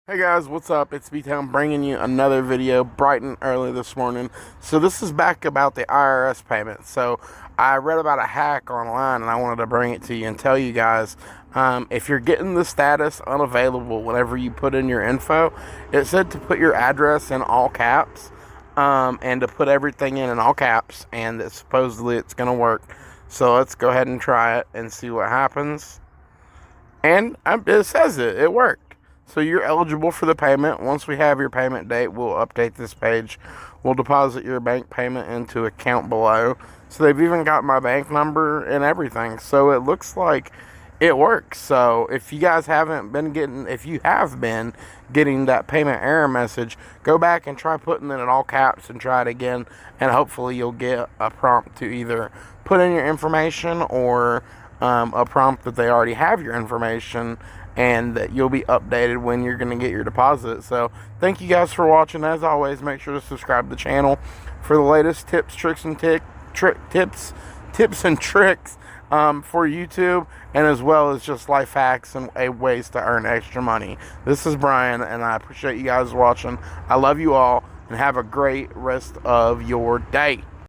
Hey guys, what's up? It's B-Town bringing you another video bright and early this morning. So this is back about the IRS payment. So I read about a hack online and I wanted to bring it to you and tell you guys, if you're getting the status unavailable whenever you put in your info, it said to put your address in all caps, and to put everything in all caps, and that supposedly it's going to work. So let's go ahead and try it and see what happens. And it says it worked. So you're eligible for the payment. Once we have your payment date, we'll update this page. We'll deposit your bank payment into account below. So they've even got my bank number and everything. So it looks like it works. So if you guys haven't been getting, if you have been getting that payment error message, go back and try putting it in all caps and try it again. And hopefully you'll get a prompt to either put in your information or a prompt that they already have your information and that you'll be updated when you're going to get your deposit. So thank you guys for watching. As always, make sure to subscribe to the channel for the latest tips, tricks, and tips and tricks for YouTube, and as well as just life hacks and ways to earn extra money. This is Brian, and I appreciate you guys watching. I love you all, and have a great rest of your day.